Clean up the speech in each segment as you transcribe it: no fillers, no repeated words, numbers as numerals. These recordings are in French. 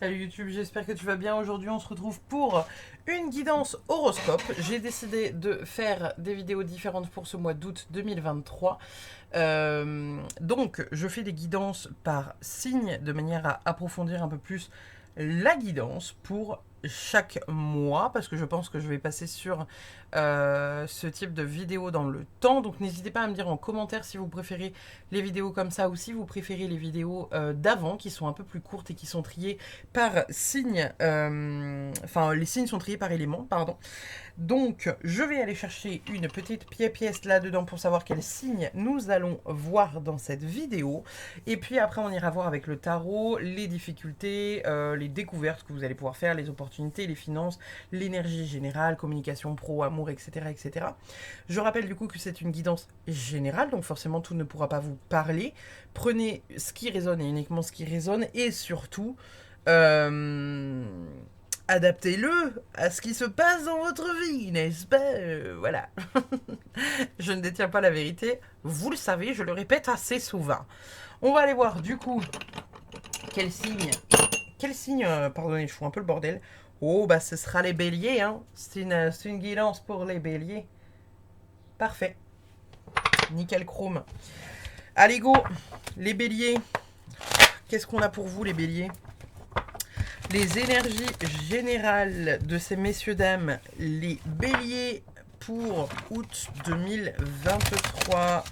Salut YouTube, j'espère que tu vas bien. Aujourd'hui, on se retrouve pour une guidance horoscope. J'ai décidé de faire des vidéos différentes pour ce mois d'août 2023. Donc, je fais des guidances par signe de manière à approfondir un peu plus la guidance pour chaque mois parce que je pense que je vais passer sur ce type de vidéo dans le temps. Donc n'hésitez pas à me dire en commentaire si vous préférez les vidéos comme ça ou si vous préférez les vidéos d'avant qui sont un peu plus courtes et qui sont triées par signe. Enfin, les signes sont triés par élément, pardon. Donc, je vais aller chercher une petite pièce là-dedans pour savoir quel signe nous allons voir dans cette vidéo. Et puis après, on ira voir avec le tarot les difficultés, les découvertes que vous allez pouvoir faire, les opportunités, les finances, l'énergie générale, communication pro, amour, etc., etc. Je rappelle du coup que c'est une guidance générale, donc forcément tout ne pourra pas vous parler. Prenez ce qui résonne et uniquement ce qui résonne, et surtout... Euh, adaptez-le à ce qui se passe dans votre vie, n'est-ce pas? Voilà. Je ne détiens pas la vérité. Vous le savez, je le répète assez souvent. On va aller voir du coup quel signe. Quel signe, pardonnez, je fous un peu le bordel. Oh, bah ce sera les béliers, hein. C'est une guidance pour les béliers. Parfait. Nickel chrome. Allez, go. Les béliers. Qu'est-ce qu'on a pour vous, les béliers? Les énergies générales de ces messieurs-dames, les béliers pour août 2023.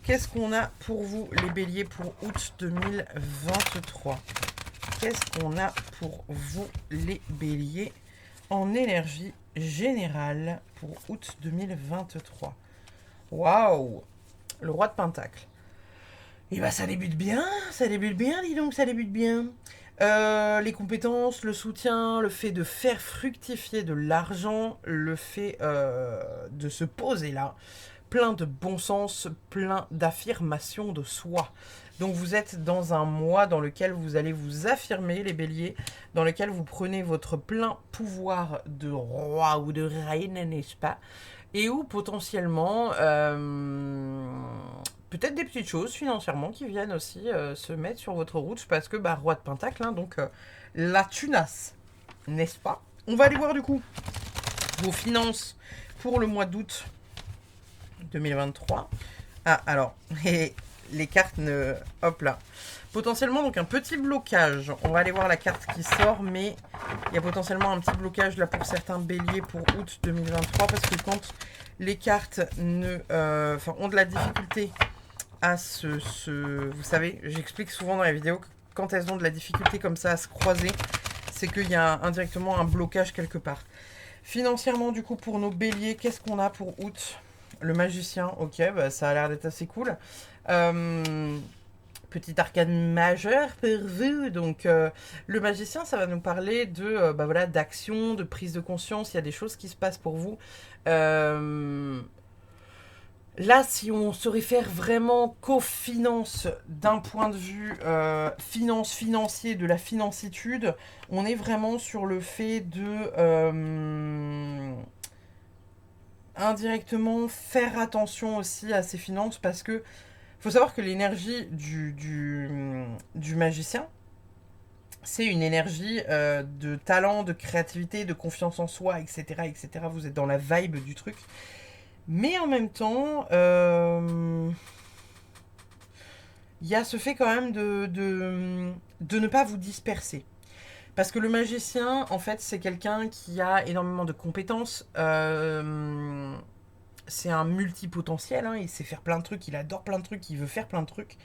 Qu'est-ce qu'on a pour vous, les béliers, pour août 2023? Qu'est-ce qu'on a pour vous, les béliers, en énergie générale pour août 2023? Waouh! Le roi de Pentacle. Et bah ça débute bien, dis donc, ça débute bien. Les compétences, le soutien, le fait de faire fructifier de l'argent, le fait de se poser là, plein de bon sens, plein d'affirmation de soi. Donc vous êtes dans un mois dans lequel vous allez vous affirmer, les béliers, dans lequel vous prenez votre plein pouvoir de roi ou de reine, n'est-ce pas? Et où potentiellement, peut-être des petites choses financièrement qui viennent aussi se mettre sur votre route parce que, bah, roi de Pentacle, hein, donc la tunasse, n'est-ce pas? On va aller voir du coup vos finances pour le mois d'août 2023. Ah, alors, les cartes ne... Hop là. Potentiellement, donc un petit blocage. On va aller voir la carte qui sort, mais il y a potentiellement un petit blocage là pour certains béliers pour août 2023, parce que quand les cartes ont de la difficulté à vous savez, j'explique souvent dans les vidéos que quand elles ont de la difficulté comme ça à se croiser, c'est qu'il y a indirectement un blocage quelque part. Financièrement, du coup, pour nos béliers, qu'est-ce qu'on a pour août? Le magicien, ok, bah, ça a l'air d'être assez cool. Petit arcane majeur pour vous. Donc, le magicien, ça va nous parler de bah, voilà, d'action, de prise de conscience. Il y a des choses qui se passent pour vous. Là, si on se réfère vraiment qu'aux finances d'un point de vue financier, de la financitude, on est vraiment sur le fait de indirectement faire attention aussi à ses finances parce que faut savoir que l'énergie du magicien, c'est une énergie de talent, de créativité, de confiance en soi, etc., etc. Vous êtes dans la vibe du truc. Mais en même temps, il y a ce fait quand même de ne pas vous disperser. Parce que le magicien, en fait, c'est quelqu'un qui a énormément de compétences. C'est un multipotentiel, hein, il sait faire plein de trucs, il adore plein de trucs, il veut faire plein de trucs.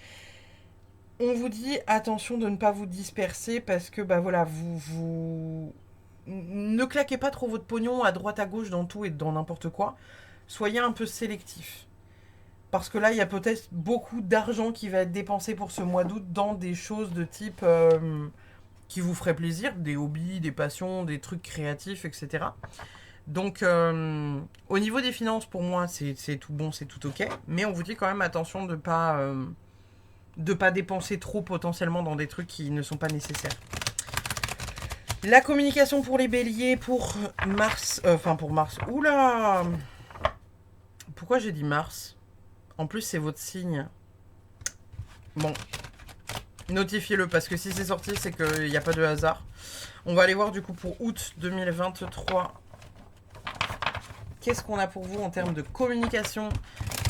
On vous dit attention de ne pas vous disperser parce que bah voilà, vous ne claquez pas trop votre pognon à droite à gauche dans tout et dans n'importe quoi. Soyez un peu sélectif. Parce que là, il y a peut-être beaucoup d'argent qui va être dépensé pour ce mois d'août dans des choses de type qui vous ferait plaisir, des hobbies, des passions, des trucs créatifs, etc. Donc, au niveau des finances, pour moi, c'est tout bon, c'est tout ok. Mais on vous dit quand même attention de pas dépenser trop potentiellement dans des trucs qui ne sont pas nécessaires. La communication pour les béliers pour mars. Pour mars. Oula! Pourquoi j'ai dit mars? En plus, c'est votre signe. Bon. notifiez-le, parce que si c'est sorti, c'est qu'il n'y a pas de hasard. On va aller voir du coup pour août 2023. Qu'est-ce qu'on a pour vous en termes de communication,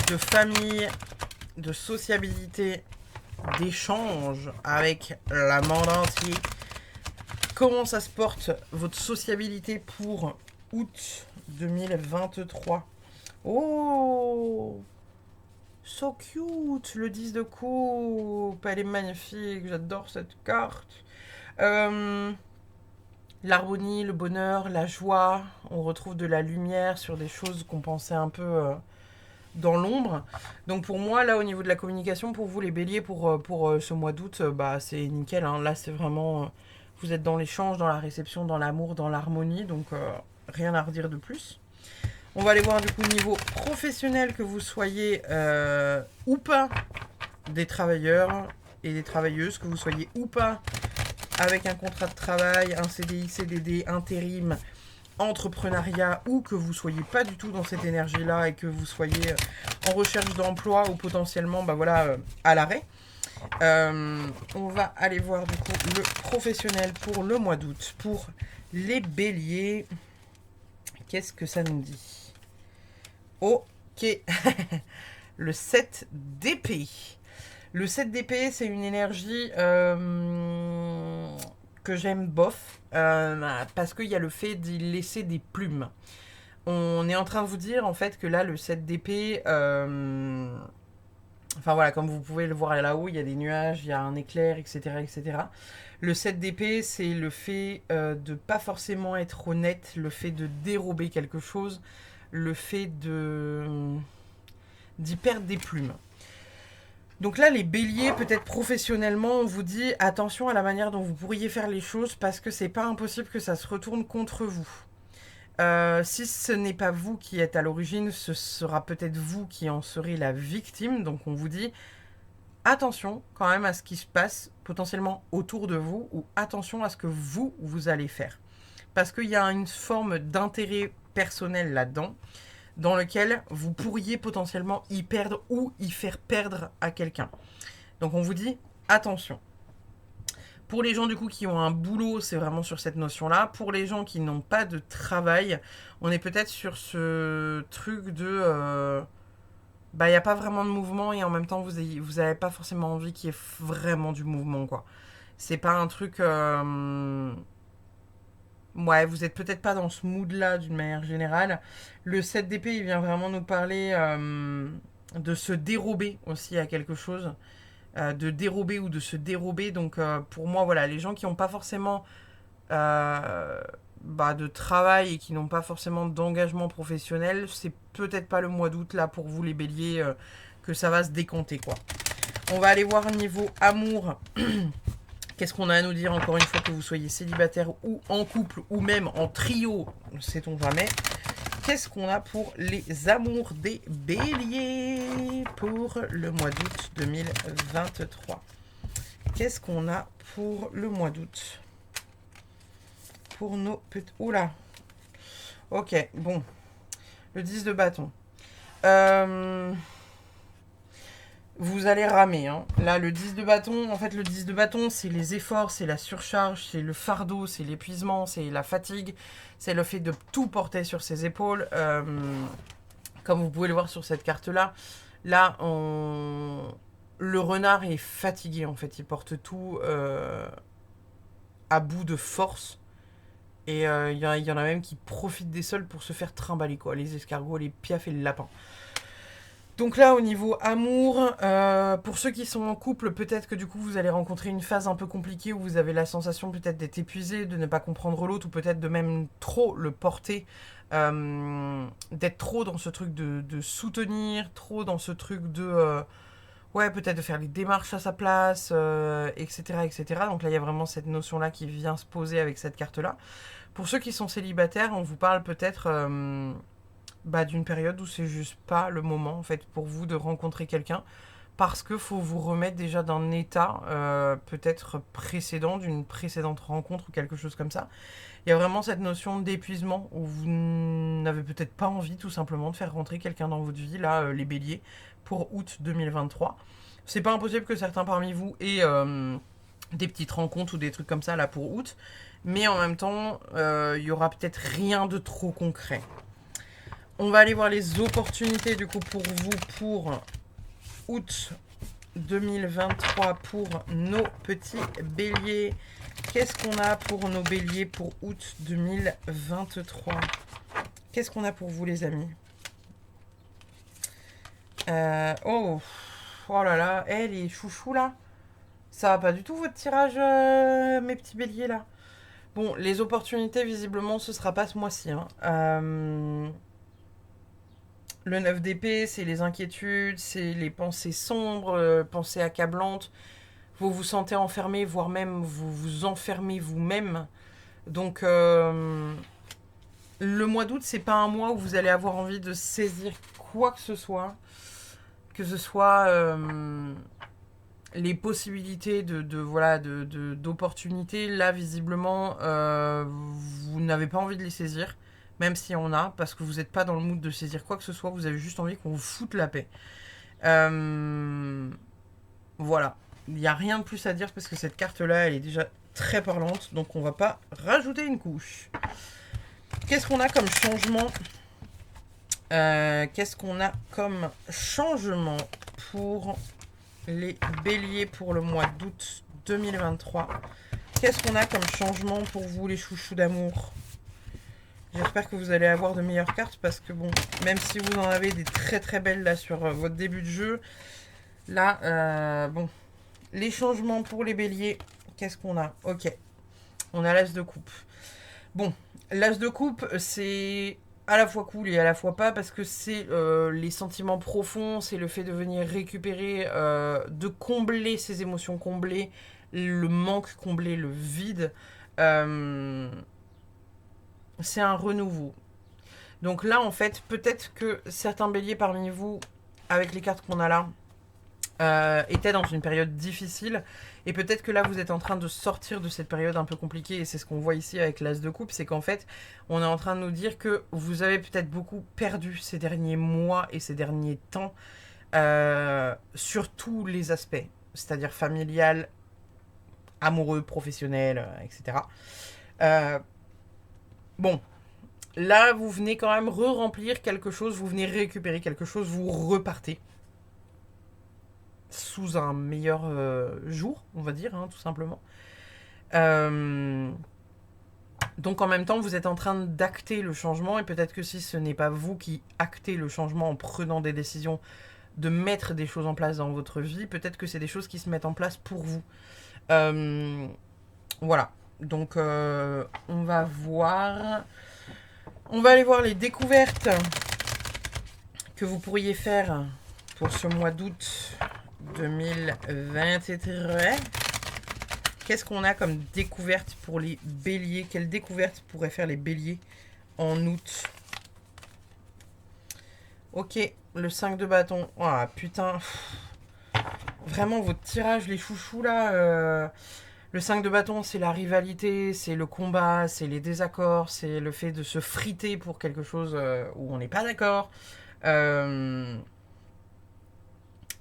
de famille, de sociabilité, d'échange avec la monde entier. Comment ça se porte votre sociabilité pour août 2023? Oh, so cute, le 10 de coupe, elle est magnifique, j'adore cette carte. L'harmonie, le bonheur, la joie, on retrouve de la lumière sur des choses qu'on pensait un peu dans l'ombre. Donc pour moi, là, au niveau de la communication, pour vous les béliers, pour ce mois d'août, bah, c'est nickel. Hein. Là, c'est vraiment... vous êtes dans l'échange, dans la réception, dans l'amour, dans l'harmonie. Donc rien à redire de plus. On va aller voir du coup niveau professionnel, que vous soyez ou pas des travailleurs et des travailleuses, que vous soyez ou pas avec un contrat de travail, un CDI, CDD, intérim, entrepreneuriat, ou que vous soyez pas du tout dans cette énergie-là et que vous soyez en recherche d'emploi ou potentiellement bah voilà, à l'arrêt. On va aller voir du coup le professionnel pour le mois d'août. Pour les béliers, qu'est-ce que ça nous dit? Ok, le 7 d'épée. Le 7 d'épée, c'est une énergie que j'aime bof, parce qu'il y a le fait d'y laisser des plumes. On est en train de vous dire en fait que là, le 7 d'épée, enfin voilà, comme vous pouvez le voir là-haut, il y a des nuages, il y a un éclair, etc. etc. Le 7 d'épée, c'est le fait de pas forcément être honnête, le fait de dérober quelque chose, le fait d'y perdre des plumes. Donc là, les béliers, peut-être professionnellement, on vous dit attention à la manière dont vous pourriez faire les choses, parce que c'est pas impossible que ça se retourne contre vous. Si ce n'est pas vous qui êtes à l'origine, ce sera peut-être vous qui en serez la victime. Donc on vous dit attention quand même à ce qui se passe potentiellement autour de vous, ou attention à ce que vous allez faire. Parce qu'il y a une forme d'intérêt personnel là-dedans, dans lequel vous pourriez potentiellement y perdre ou y faire perdre à quelqu'un. Donc on vous dit attention. Pour les gens du coup qui ont un boulot, c'est vraiment sur cette notion-là. Pour les gens qui n'ont pas de travail, on est peut-être sur ce truc de... bah il n'y a pas vraiment de mouvement et en même temps vous n'avez pas forcément envie qu'il y ait vraiment du mouvement, quoi. C'est pas un truc... ouais, vous êtes peut-être pas dans ce mood-là d'une manière générale. Le 7 d'épée, il vient vraiment nous parler de se dérober aussi à quelque chose. De dérober ou de se dérober. Donc pour moi, voilà, les gens qui n'ont pas forcément de travail et qui n'ont pas forcément d'engagement professionnel, c'est peut-être pas le mois d'août là pour vous les béliers que ça va se décompter, quoi. On va aller voir niveau amour. Qu'est-ce qu'on a à nous dire, encore une fois, que vous soyez célibataire ou en couple ou même en trio, sait-on jamais. Qu'est-ce qu'on a pour les amours des béliers pour le mois d'août 2023? Qu'est-ce qu'on a pour le mois d'août? Pour nos petits... Oula. Ok, bon. Le 10 de bâton. Vous allez ramer. Hein. Là, le 10 de bâton, en fait, le 10 de bâton, c'est les efforts, c'est la surcharge, c'est le fardeau, c'est l'épuisement, c'est la fatigue, c'est le fait de tout porter sur ses épaules. Comme vous pouvez le voir sur cette carte-là, là, le renard est fatigué, en fait. Il porte tout à bout de force. Et il y en a même qui profitent des sols pour se faire trimballer, quoi. Les escargots, les piafs et le lapin. Donc là, au niveau amour, pour ceux qui sont en couple, peut-être que du coup, vous allez rencontrer une phase un peu compliquée où vous avez la sensation peut-être d'être épuisé, de ne pas comprendre l'autre, ou peut-être de même trop le porter, d'être trop dans ce truc de soutenir, trop dans ce truc de... ouais, peut-être de faire les démarches à sa place, etc., etc. Donc là, il y a vraiment cette notion-là qui vient se poser avec cette carte-là. Pour ceux qui sont célibataires, on vous parle peut-être... d'une période où c'est juste pas le moment en fait pour vous de rencontrer quelqu'un, parce que faut vous remettre déjà d'un état peut-être précédent, d'une précédente rencontre ou quelque chose comme ça. Il y a vraiment cette notion d'épuisement où vous n'avez peut-être pas envie tout simplement de faire rentrer quelqu'un dans votre vie, là les béliers, pour août 2023. C'est pas impossible que certains parmi vous aient des petites rencontres ou des trucs comme ça là pour août. Mais en même temps, il y aura peut-être rien de trop concret. On va aller voir les opportunités du coup pour vous pour août 2023 pour nos petits béliers. Qu'est-ce qu'on a pour nos béliers pour août 2023? Qu'est-ce qu'on a pour vous les amis? Oh là là, les chouchous là, ça va pas du tout votre tirage, mes petits béliers là. Bon, les opportunités visiblement ce sera pas ce mois-ci. Le 9 d'épée, c'est les inquiétudes, c'est les pensées sombres, pensées accablantes. Vous vous sentez enfermé, voire même vous vous enfermez vous-même. Donc, le mois d'août, c'est pas un mois où vous allez avoir envie de saisir quoi que ce soit. Que ce soit les possibilités d'opportunités. Là, visiblement, vous n'avez pas envie de les saisir. Même si on a, parce que vous n'êtes pas dans le mood de saisir quoi que ce soit, vous avez juste envie qu'on vous foute la paix. Voilà. Il n'y a rien de plus à dire parce que cette carte-là, elle est déjà très parlante, donc on va pas rajouter une couche. Qu'est-ce qu'on a comme changement Qu'est-ce qu'on a comme changement pour les béliers pour le mois d'août 2023? Qu'est-ce qu'on a comme changement pour vous les chouchous d'amour? J'espère que vous allez avoir de meilleures cartes parce que bon, même si vous en avez des très très belles là sur votre début de jeu, là, bon, les changements pour les béliers, qu'est-ce qu'on a? Ok, on a l'as de coupe. Bon, l'as de coupe, c'est à la fois cool et à la fois pas parce que c'est les sentiments profonds, c'est le fait de venir récupérer, de combler ses émotions, combler le manque, combler le vide. C'est un renouveau. Donc là, en fait, peut-être que certains béliers parmi vous, avec les cartes qu'on a là, étaient dans une période difficile. Et peut-être que là, vous êtes en train de sortir de cette période un peu compliquée. Et c'est ce qu'on voit ici avec l'as de coupe. C'est qu'en fait, on est en train de nous dire que vous avez peut-être beaucoup perdu ces derniers mois et ces derniers temps sur tous les aspects. C'est-à-dire familial, amoureux, professionnel, etc. Bon, là, vous venez quand même re-remplir quelque chose, vous venez récupérer quelque chose, vous repartez sous un meilleur jour, on va dire, tout simplement. Donc en même temps, vous êtes en train d'acter le changement, et peut-être que si ce n'est pas vous qui actez le changement en prenant des décisions, de mettre des choses en place dans votre vie, peut-être que c'est des choses qui se mettent en place pour vous. Voilà. Donc on va voir... On va aller voir les découvertes que vous pourriez faire pour ce mois d'août 2023. Qu'est-ce qu'on a comme découverte pour les béliers? Quelle découverte pourraient faire les béliers en août? Ok, le 5 de bâton. Oh putain. Vraiment, votre tirage, les chouchous là... Le 5 de bâton, c'est la rivalité, c'est le combat, c'est les désaccords, c'est le fait de se friter pour quelque chose où on n'est pas d'accord.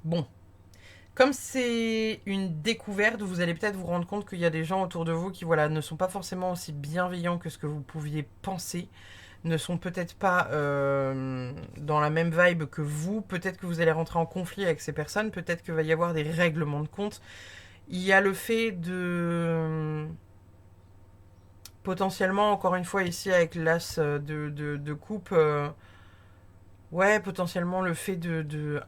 Bon. Comme c'est une découverte, vous allez peut-être vous rendre compte qu'il y a des gens autour de vous qui ne sont pas forcément aussi bienveillants que ce que vous pouviez penser, ne sont peut-être pas dans la même vibe que vous, peut-être que vous allez rentrer en conflit avec ces personnes, peut-être qu'il va y avoir des règlements de compte. Il y a le fait de... Potentiellement, encore une fois, ici, avec l'as de coupe... ouais, potentiellement, le fait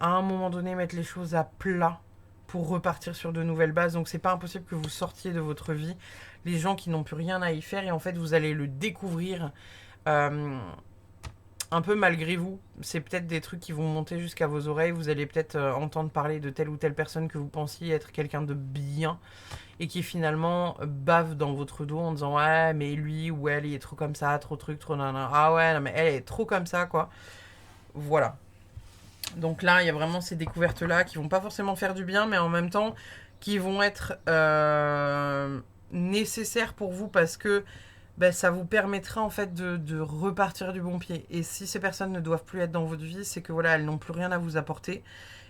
à un moment donné, mettre les choses à plat pour repartir sur de nouvelles bases. Donc, c'est pas impossible que vous sortiez de votre vie les gens qui n'ont plus rien à y faire. Et en fait, vous allez le découvrir un peu malgré vous. C'est peut-être des trucs qui vont monter jusqu'à vos oreilles. Vous allez peut-être entendre parler de telle ou telle personne que vous pensiez être quelqu'un de bien et qui finalement bave dans votre dos en disant ouais mais lui ou elle il est trop comme ça, trop truc, trop nanana. Ah ouais non mais elle est trop comme ça quoi. Voilà. Donc là il y a vraiment ces découvertes là qui vont pas forcément faire du bien mais en même temps qui vont être nécessaires pour vous parce que ça vous permettra en fait de repartir du bon pied. Et si ces personnes ne doivent plus être dans votre vie, c'est que elles n'ont plus rien à vous apporter.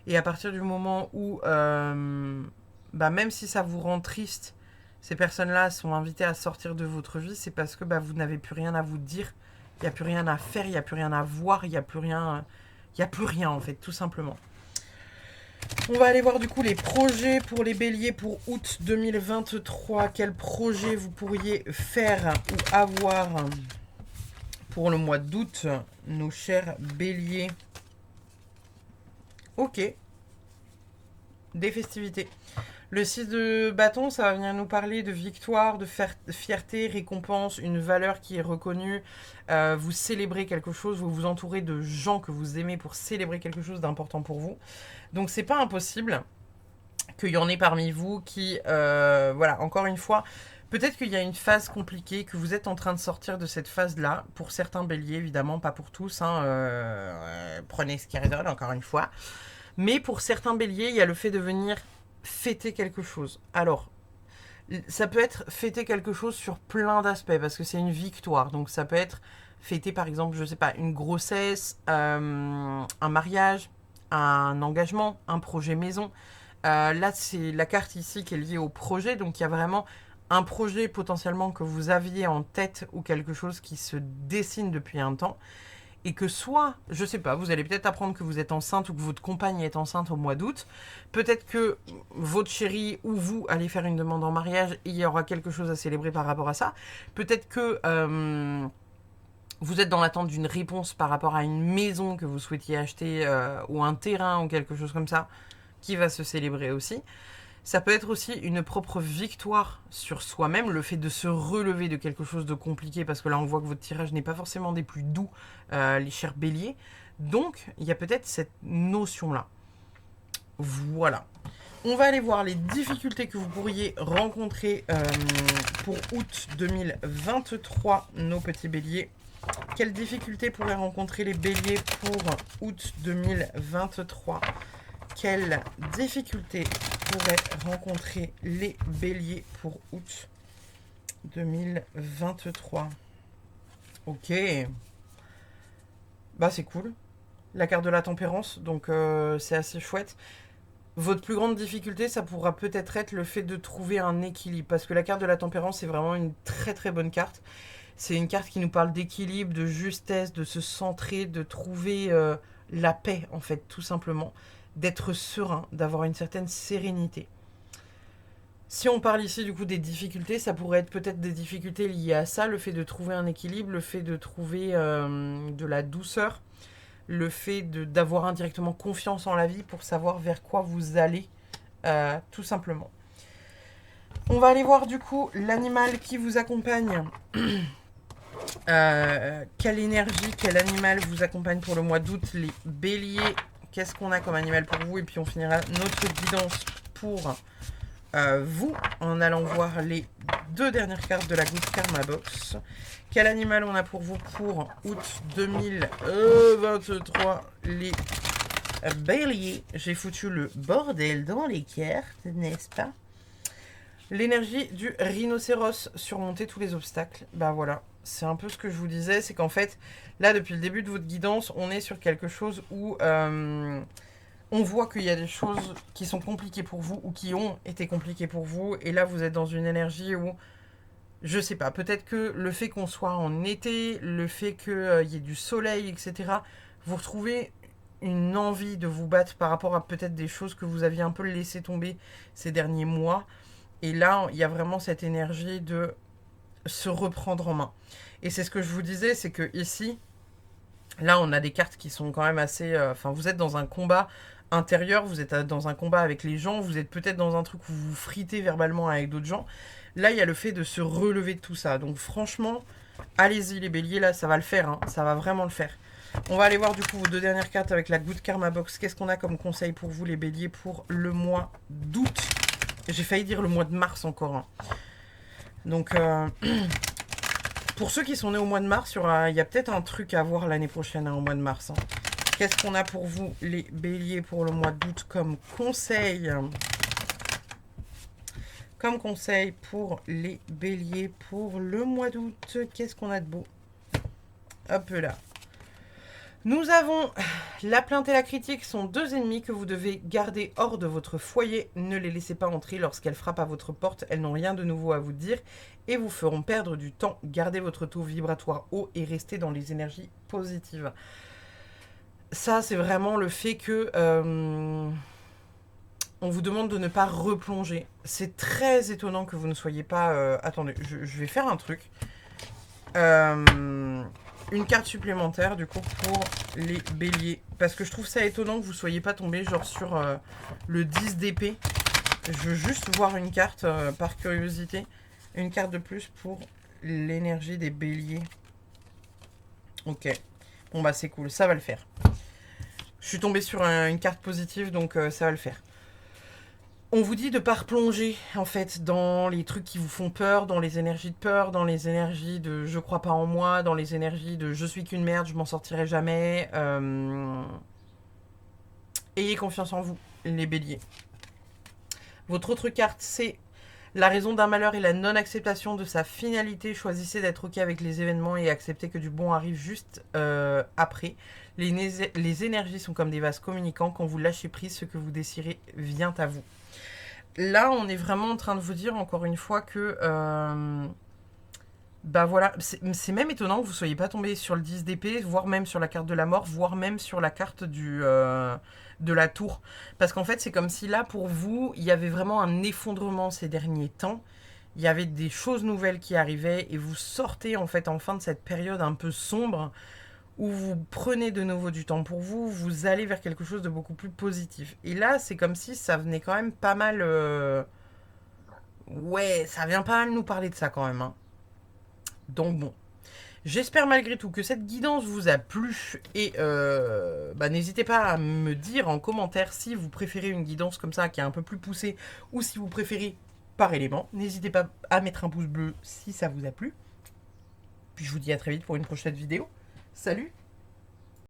Et à partir du moment où, même si ça vous rend triste ces personnes-là sont invitées à sortir de votre vie, c'est parce que vous n'avez plus rien à vous dire, il n'y a plus rien à faire, il n'y a plus rien à voir, il n'y a plus rien, en fait, tout simplement. On va aller voir du coup les projets pour les béliers pour août 2023. Quels projets vous pourriez faire ou avoir pour le mois d'août, nos chers béliers? Ok. Des festivités. Le 6 de bâton, ça va venir nous parler de victoire, de fierté, récompense, une valeur qui est reconnue. Vous célébrez quelque chose, vous vous entourez de gens que vous aimez pour célébrer quelque chose d'important pour vous. Donc c'est pas impossible qu'il y en ait parmi vous qui, voilà, encore une fois, peut-être qu'il y a une phase compliquée, que vous êtes en train de sortir de cette phase-là. Pour certains béliers, évidemment, pas pour tous. Prenez ce qui résonne, encore une fois. Mais pour certains béliers, il y a le fait de venir fêter quelque chose. Alors, ça peut être fêter quelque chose sur plein d'aspects, parce que c'est une victoire. Donc ça peut être fêter, par exemple, je sais pas, une grossesse, un mariage, un engagement, un projet maison. Là, c'est la carte ici qui est liée au projet. Donc il y a vraiment un projet potentiellement que vous aviez en tête ou quelque chose qui se dessine depuis un temps. Et que soit, je sais pas, vous allez peut-être apprendre que vous êtes enceinte ou que votre compagne est enceinte au mois d'août. Peut-être que votre chéri ou vous allez faire une demande en mariage et il y aura quelque chose à célébrer par rapport à ça. Peut-être que vous êtes dans l'attente d'une réponse par rapport à une maison que vous souhaitiez acheter ou un terrain ou quelque chose comme ça qui va se célébrer aussi. Ça peut être aussi une propre victoire sur soi-même, le fait de se relever de quelque chose de compliqué, parce que là on voit que votre tirage n'est pas forcément des plus doux, les chers béliers. Donc il y a peut-être cette notion-là. Voilà. On va aller voir les difficultés que vous pourriez rencontrer pour août 2023, nos petits béliers. Quelles difficultés pourraient rencontrer les béliers pour août 2023 ? Quelles difficultés pourraient rencontrer les béliers pour août 2023? Ok. C'est cool. La carte de la tempérance, donc c'est assez chouette. Votre plus grande difficulté, ça pourra peut-être être le fait de trouver un équilibre. Parce que la carte de la tempérance, c'est vraiment une très très bonne carte. C'est une carte qui nous parle d'équilibre, de justesse, de se centrer, de trouver la paix, en fait, tout simplement. D'être serein, d'avoir une certaine sérénité. Si on parle ici du coup des difficultés, ça pourrait être peut-être des difficultés liées à ça, le fait de trouver un équilibre, le fait de trouver de la douceur, le fait d'avoir indirectement confiance en la vie pour savoir vers quoi vous allez, tout simplement. On va aller voir du coup l'animal qui vous accompagne. Quelle énergie, quel animal vous accompagne pour le mois d'août, les béliers? Qu'est-ce qu'on a comme animal pour vous? Et puis on finira notre guidance pour vous en allant voir les deux dernières cartes de la Good Karma Box. Quel animal on a pour vous pour août 2023, les béliers? J'ai foutu le bordel dans les cartes, n'est-ce pas? L'énergie du rhinocéros, surmonter tous les obstacles. Voilà, c'est un peu ce que je vous disais, c'est qu'en fait, là, depuis le début de votre guidance, on est sur quelque chose où on voit qu'il y a des choses qui sont compliquées pour vous ou qui ont été compliquées pour vous. Et là, vous êtes dans une énergie où, je sais pas, peut-être que le fait qu'on soit en été, le fait qu'il y ait du soleil, etc., vous retrouvez une envie de vous battre par rapport à peut-être des choses que vous aviez un peu laissé tomber ces derniers mois. Et là, il y a vraiment cette énergie de se reprendre en main. Et c'est ce que je vous disais, c'est que ici, là, on a des cartes qui sont quand même assez... vous êtes dans un combat intérieur, vous êtes dans un combat avec les gens, vous êtes peut-être dans un truc où vous vous fritez verbalement avec d'autres gens. Là, il y a le fait de se relever de tout ça. Donc franchement, allez-y les béliers, là, ça va le faire. Hein, ça va vraiment le faire. On va aller voir du coup vos deux dernières cartes avec la Good Karma Box. Qu'est-ce qu'on a comme conseil pour vous les béliers pour le mois d'août? J'ai failli dire le mois de mars encore. Hein. Donc, pour ceux qui sont nés au mois de mars, il y a peut-être un truc à voir l'année prochaine, au mois de mars. Hein. Qu'est-ce qu'on a pour vous, les béliers, pour le mois d'août comme conseil? Comme conseil pour les béliers pour le mois d'août, qu'est-ce qu'on a de beau? Hop là. Nous avons la plainte et la critique sont deux ennemis que vous devez garder hors de votre foyer. Ne les laissez pas entrer lorsqu'elles frappent à votre porte. Elles n'ont rien de nouveau à vous dire et vous feront perdre du temps. Gardez votre taux vibratoire haut et restez dans les énergies positives. Ça, c'est vraiment le fait que on vous demande de ne pas replonger. C'est très étonnant que vous ne soyez pas... attendez, je vais faire un truc. Une carte supplémentaire du coup pour les béliers. Parce que je trouve ça étonnant que vous soyez pas tombé genre sur le 10 d'épée. Je veux juste voir une carte par curiosité. Une carte de plus pour l'énergie des béliers. Ok. Bon bah c'est cool, ça va le faire. Je suis tombée sur une carte positive donc ça va le faire. On vous dit de ne pas replonger, en fait, dans les trucs qui vous font peur, dans les énergies de peur, dans les énergies de je crois pas en moi, dans les énergies de je suis qu'une merde, je m'en sortirai jamais. Ayez confiance en vous, les béliers. Votre autre carte, c'est la raison d'un malheur et la non-acceptation de sa finalité. Choisissez d'être ok avec les événements et acceptez que du bon arrive juste après. Les énergies sont comme des vases communicants. Quand vous lâchez prise, ce que vous désirez vient à vous. Là, on est vraiment en train de vous dire, encore une fois, que... bah voilà, c'est même étonnant que vous ne soyez pas tombé sur le 10 d'épée, voire même sur la carte de la mort, voire même sur la carte de la tour. Parce qu'en fait, c'est comme si là, pour vous, il y avait vraiment un effondrement ces derniers temps. Il y avait des choses nouvelles qui arrivaient et vous sortez en fait en fin de cette période un peu sombre où vous prenez de nouveau du temps pour vous, vous allez vers quelque chose de beaucoup plus positif. Et là, c'est comme si ça venait quand même pas mal... Ouais, ça vient pas mal nous parler de ça quand même. Hein. Donc bon. J'espère malgré tout que cette guidance vous a plu et bah, n'hésitez pas à me dire en commentaire si vous préférez une guidance comme ça qui est un peu plus poussée ou si vous préférez par élément. N'hésitez pas à mettre un pouce bleu si ça vous a plu. Puis je vous dis à très vite pour une prochaine vidéo. Salut!